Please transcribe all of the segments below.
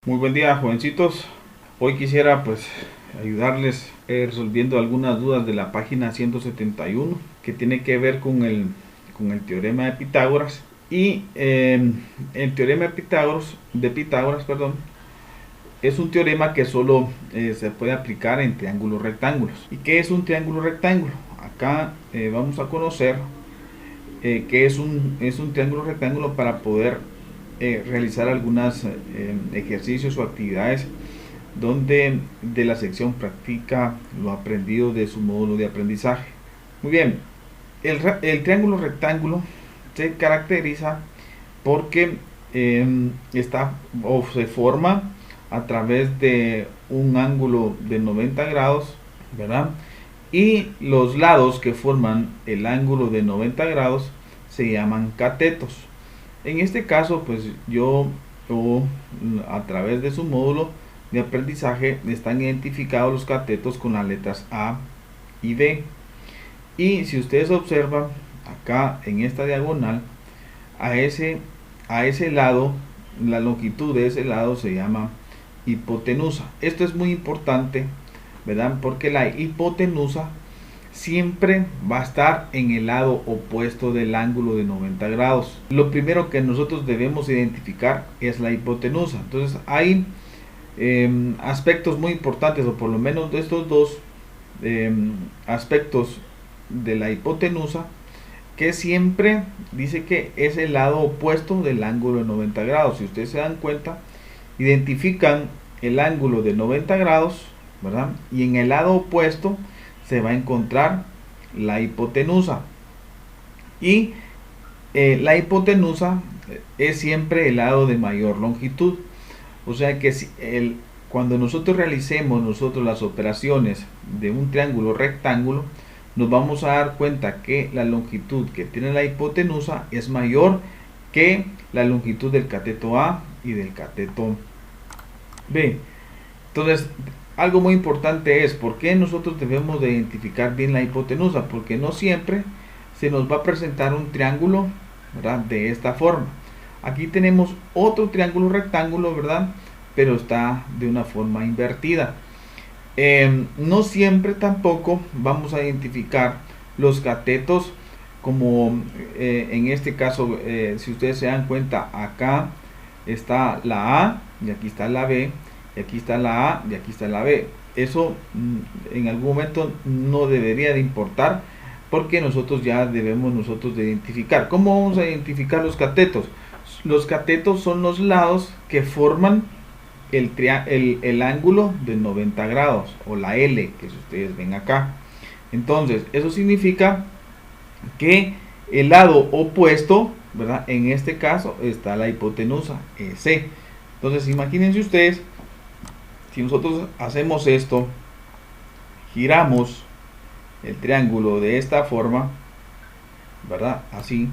Muy buen día, jovencitos. Hoy quisiera ayudarles resolviendo algunas dudas de la página 171 que tiene que ver con el teorema de Pitágoras. Y el teorema de Pitágoras, perdón, es un teorema que solo se puede aplicar en triángulos rectángulos. ¿Y qué es un triángulo rectángulo? Acá vamos a conocer que es un triángulo rectángulo para poder realizar algunos ejercicios o actividades donde de la sección practica lo aprendido de su módulo de aprendizaje. Muy bien, el triángulo rectángulo se caracteriza porque está o se forma a través de un ángulo de 90 grados, ¿verdad? Y los lados que forman el ángulo de 90 grados se llaman catetos. En este caso, a través de su módulo de aprendizaje están identificados los catetos con las letras A y B. Y si ustedes observan acá en esta diagonal, a ese lado, la longitud de ese lado se llama hipotenusa. Esto es muy importante, ¿verdad? Porque la hipotenusa siempre va a estar en el lado opuesto del ángulo de 90 grados. Lo primero que nosotros debemos identificar es la hipotenusa. Entonces hay aspectos muy importantes, o por lo menos de estos dos aspectos de la hipotenusa, que siempre dice que es el lado opuesto del ángulo de 90 grados. Si ustedes se dan cuenta, identifican el ángulo de 90 grados, ¿verdad? Y en el lado opuesto se va a encontrar la hipotenusa. Y la hipotenusa es siempre el lado de mayor longitud. O sea que cuando nosotros realicemos las operaciones de un triángulo rectángulo, nos vamos a dar cuenta que la longitud que tiene la hipotenusa es mayor que la longitud del cateto A y del cateto B. Entonces, algo muy importante es por qué nosotros debemos de identificar bien la hipotenusa, porque no siempre se nos va a presentar un triángulo, ¿verdad?, de esta forma. Aquí tenemos otro triángulo rectángulo, ¿verdad?, pero está de una forma invertida. No siempre tampoco vamos a identificar los catetos como en este caso, si ustedes se dan cuenta, acá está la A y aquí está la B, y aquí está la A y aquí está la B. Eso en algún momento no debería de importar, porque nosotros ya debemos de identificar. ¿Cómo vamos a identificar los catetos? Los catetos son los lados que forman el ángulo de 90 grados, o la L que ustedes ven acá. Entonces eso significa que el lado opuesto, ¿verdad?, en este caso está la hipotenusa, C. Entonces imagínense ustedes, si nosotros hacemos esto, giramos el triángulo de esta forma, ¿verdad?, así.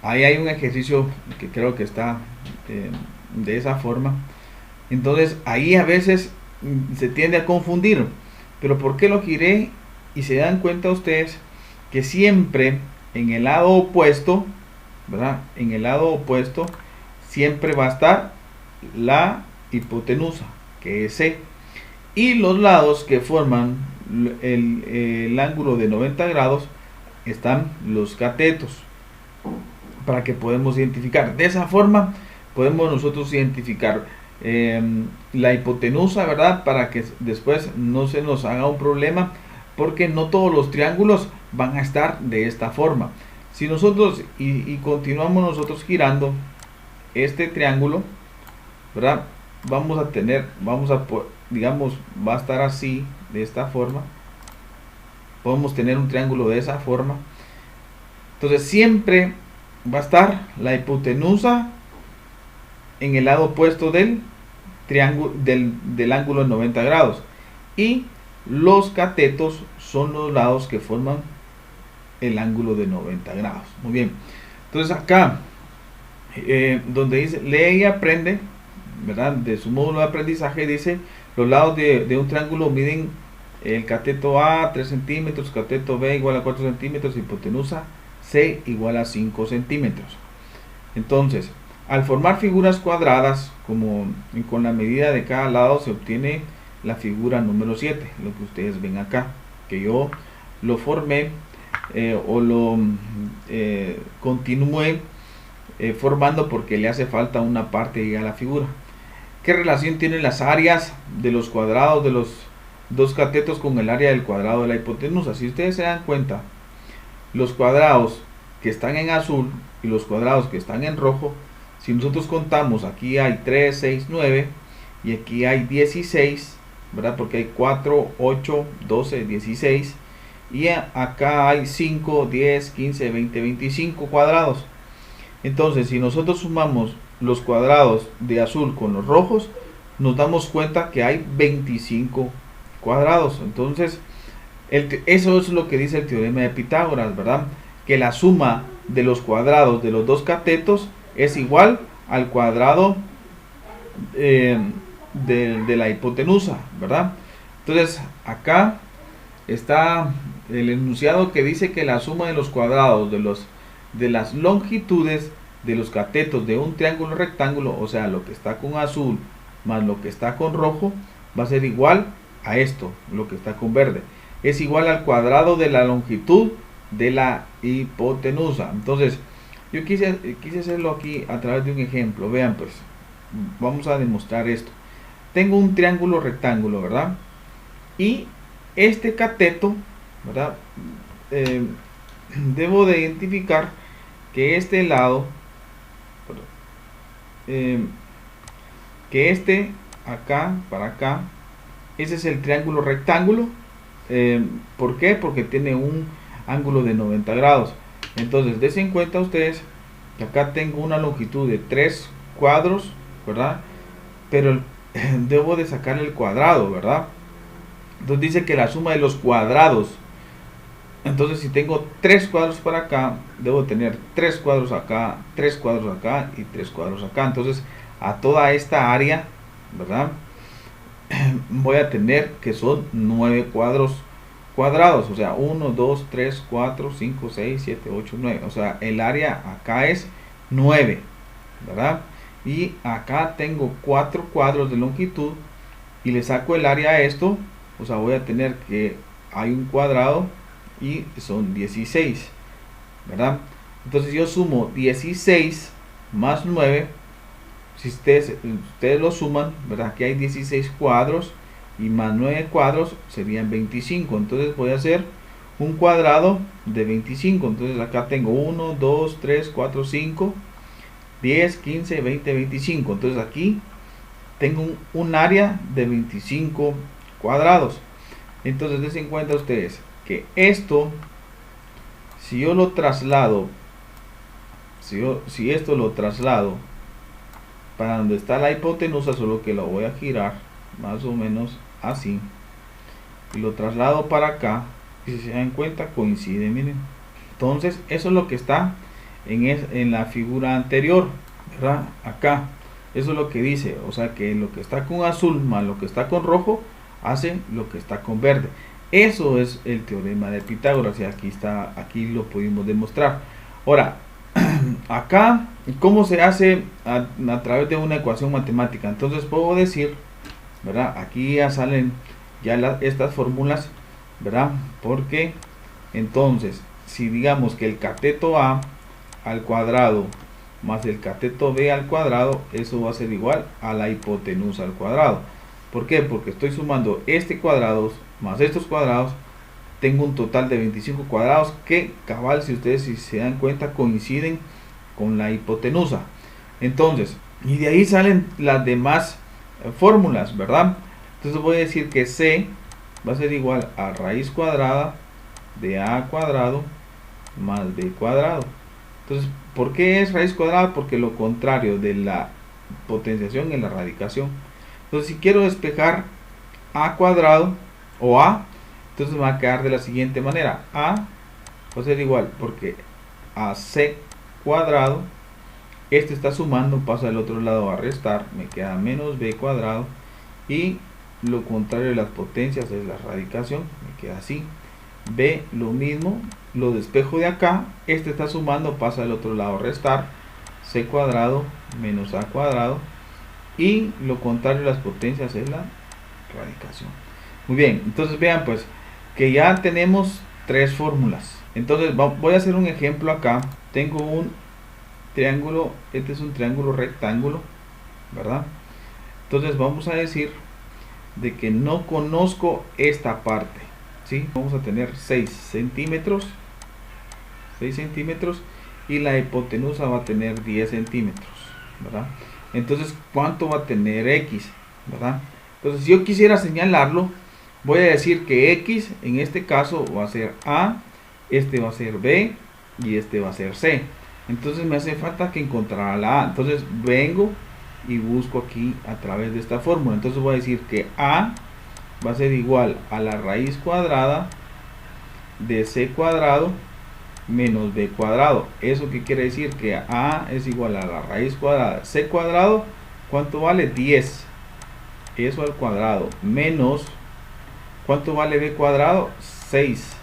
Ahí hay un ejercicio que creo que está de esa forma. Entonces ahí a veces se tiende a confundir, pero ¿por qué lo giré? Y se dan cuenta ustedes que siempre en el lado opuesto, ¿verdad?, en el lado opuesto siempre va a estar la hipotenusa, que es C, y los lados que forman el ángulo de 90 grados están los catetos, para que podamos identificar. De esa forma podemos nosotros identificar la hipotenusa, ¿verdad?, para que después no se nos haga un problema, porque no todos los triángulos van a estar de esta forma. Si nosotros y continuamos nosotros girando este triángulo, ¿verdad?, digamos, va a estar así, de esta forma. Podemos tener un triángulo de esa forma. Entonces siempre va a estar la hipotenusa en el lado opuesto del triángulo del ángulo de 90 grados, y los catetos son los lados que forman el ángulo de 90 grados. Muy bien, entonces acá donde dice lee y aprende, ¿verdad?, de su módulo de aprendizaje, dice los lados de un triángulo miden el cateto A 3 centímetros, cateto B igual a 4 centímetros, hipotenusa C igual a 5 centímetros. Entonces Al formar figuras cuadradas, como con la medida de cada lado, se obtiene la figura número 7, lo que ustedes ven acá, que yo lo formé o lo continué formando porque le hace falta una parte a la figura. ¿Qué relación tienen las áreas de los cuadrados de los dos catetos con el área del cuadrado de la hipotenusa? Si ustedes se dan cuenta, los cuadrados que están en azul y los cuadrados que están en rojo, si nosotros contamos, aquí hay 3, 6, 9 y aquí hay 16, ¿verdad? Porque hay 4, 8, 12, 16 y acá hay 5, 10, 15, 20, 25 cuadrados. Entonces, si nosotros sumamos los cuadrados de azul con los rojos, nos damos cuenta que hay 25 cuadrados. Entonces, eso es lo que dice el teorema de Pitágoras, ¿verdad? Que la suma de los cuadrados de los dos catetos es igual al cuadrado de la hipotenusa, ¿verdad? Entonces, acá está el enunciado que dice que la suma de los cuadrados de las longitudes de los catetos de un triángulo rectángulo, o sea, lo que está con azul más lo que está con rojo, va a ser igual a esto, lo que está con verde. Es igual al cuadrado de la longitud de la hipotenusa. Entonces, yo quise hacerlo aquí a través de un ejemplo. Vean, pues, vamos a demostrar esto. Tengo un triángulo rectángulo, ¿verdad? Y este cateto, ¿verdad? Debo de identificar que este lado, que este acá para acá, ese es el triángulo rectángulo. ¿Por qué? Porque tiene un ángulo de 90 grados. Entonces, dense en cuenta ustedes que acá tengo una longitud de 3 cuadros, ¿verdad? Pero debo de sacar el cuadrado, ¿verdad? Entonces dice que la suma de los cuadrados. Entonces, si tengo 3 cuadros para acá, debo tener 3 cuadros acá, 3 cuadros acá y 3 cuadros acá. Entonces, a toda esta área, ¿verdad? Voy a tener que son 9 cuadros cuadrados, o sea, 1, 2, 3, 4, 5, 6, 7, 8, 9. O sea, el área acá es 9, ¿verdad? Y acá tengo 4 cuadros de longitud y le saco el área a esto, o sea, voy a tener que hay un cuadrado y son 16, ¿verdad? Entonces yo sumo 16 más 9. Si ustedes lo suman, ¿verdad? Aquí hay 16 cuadros y más 9 cuadros serían 25. Entonces voy a hacer un cuadrado de 25. Entonces acá tengo 1, 2, 3, 4, 5, 10, 15, 20, 25. Entonces aquí tengo un área de 25 cuadrados. Entonces dense en cuenta ustedes que esto, si yo lo traslado, si esto lo traslado para donde está la hipotenusa, solo que lo voy a girar más o menos así y lo traslado para acá, y si se dan cuenta coincide, miren. Entonces eso es lo que está en la figura anterior, ¿verdad? Acá eso es lo que dice, o sea que lo que está con azul más lo que está con rojo hace lo que está con verde. Eso es el teorema de Pitágoras y aquí lo pudimos demostrar. Ahora, acá, ¿cómo se hace a través de una ecuación matemática? Entonces puedo decir, ¿verdad? Aquí ya salen estas fórmulas, ¿verdad? Porque entonces, si digamos que el cateto A al cuadrado más el cateto B al cuadrado, eso va a ser igual a la hipotenusa al cuadrado. ¿Por qué? Porque estoy sumando este cuadrado más estos cuadrados, tengo un total de 25 cuadrados que cabal, si ustedes si se dan cuenta, coinciden con la hipotenusa. Entonces, y de ahí salen las demás fórmulas, ¿verdad? Entonces voy a decir que C va a ser igual a raíz cuadrada de A cuadrado más B cuadrado. Entonces, ¿por qué es raíz cuadrada? Porque lo contrario de la potenciación es la radicación. Entonces, si quiero despejar A cuadrado o A, entonces me va a quedar de la siguiente manera. A va a ser igual porque a C cuadrado, este está sumando, pasa del otro lado a restar, me queda menos B cuadrado, y lo contrario de las potencias es la radicación, me queda así. B lo mismo, lo despejo de acá, este está sumando, pasa del otro lado a restar, c cuadrado menos a cuadrado, y lo contrario de las potencias es la radicación. Muy bien, entonces vean pues que ya tenemos tres fórmulas. Entonces voy a hacer un ejemplo acá. Tengo un triángulo, este es un triángulo rectángulo, ¿verdad? Entonces vamos a decir de que no conozco esta parte, ¿sí? Vamos a tener 6 centímetros, y la hipotenusa va a tener 10 centímetros, ¿verdad? Entonces, ¿cuánto va a tener x? ¿Verdad? Entonces, si yo quisiera señalarlo, voy a decir que x en este caso va a ser A, este va a ser B y este va a ser C. Entonces me hace falta que encontrar la A. Entonces vengo y busco aquí a través de esta fórmula. Entonces voy a decir que A va a ser igual a la raíz cuadrada de C cuadrado menos B cuadrado. ¿Eso qué quiere decir? Que A es igual a la raíz cuadrada de C cuadrado. ¿Cuánto vale? 10. Eso al cuadrado. Menos, ¿cuánto vale B cuadrado? 6.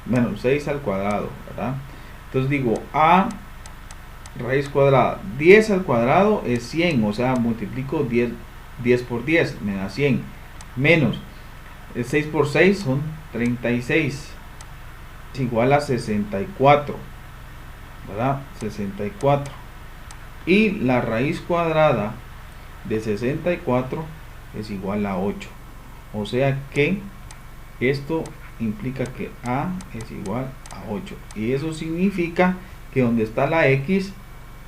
Menos 6 al cuadrado, ¿verdad? Entonces digo A raíz cuadrada, 10 al cuadrado es 100, o sea, multiplico 10 por 10, me da 100, menos 6 por 6 son 36, es igual a 64, ¿verdad? 64. Y la raíz cuadrada de 64 es igual a 8. O sea que esto implica que A es igual a 8. Y eso significa que donde está la X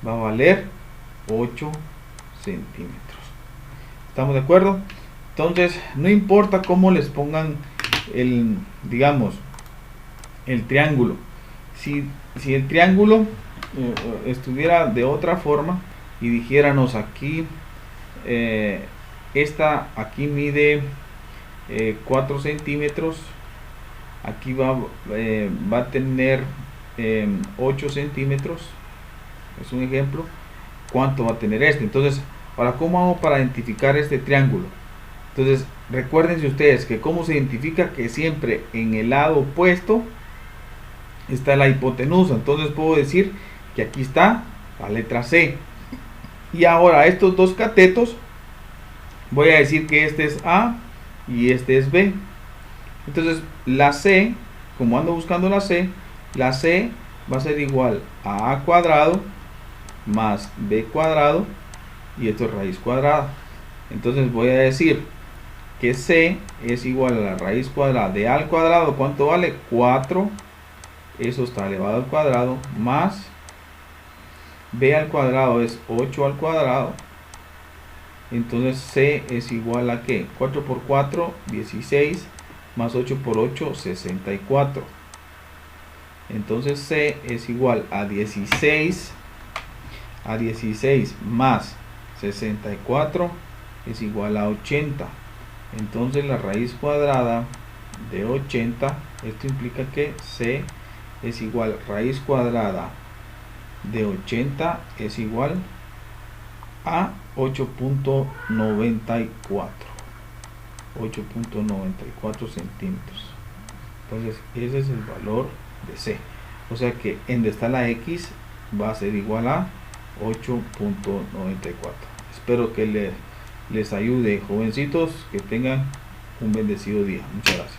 va a valer 8 centímetros. ¿Estamos de acuerdo? Entonces, no importa cómo les pongan el, digamos, el triángulo. Si el triángulo estuviera de otra forma y dijéramos aquí, esta aquí mide 4 centímetros, aquí va a tener 8 centímetros, es un ejemplo. ¿Cuánto va a tener este? Entonces, ahora, ¿cómo hago para identificar este triángulo? Entonces, recuérdense ustedes que cómo se identifica, que siempre en el lado opuesto está la hipotenusa. Entonces puedo decir que aquí está la letra C. Y ahora estos dos catetos, voy a decir que este es A y este es B. Entonces la C, como ando buscando la C va a ser igual a A cuadrado más B cuadrado, y esto es raíz cuadrada. Entonces voy a decir que C es igual a la raíz cuadrada de A al cuadrado. ¿Cuánto vale? 4. Eso está elevado al cuadrado, más B al cuadrado es 8 al cuadrado. Entonces C es igual a ¿qué? 4 por 4, 16, más 8 por 8, 64. Entonces C es igual a 16 más 64 es igual a 80. Entonces la raíz cuadrada de 80, esto implica que C es igual, raíz cuadrada de 80 es igual a 8.94 centímetros. Entonces ese es el valor de C. O sea que en donde está la X va a ser igual a 8.94. Espero que les ayude, jovencitos, que tengan un bendecido día. Muchas gracias.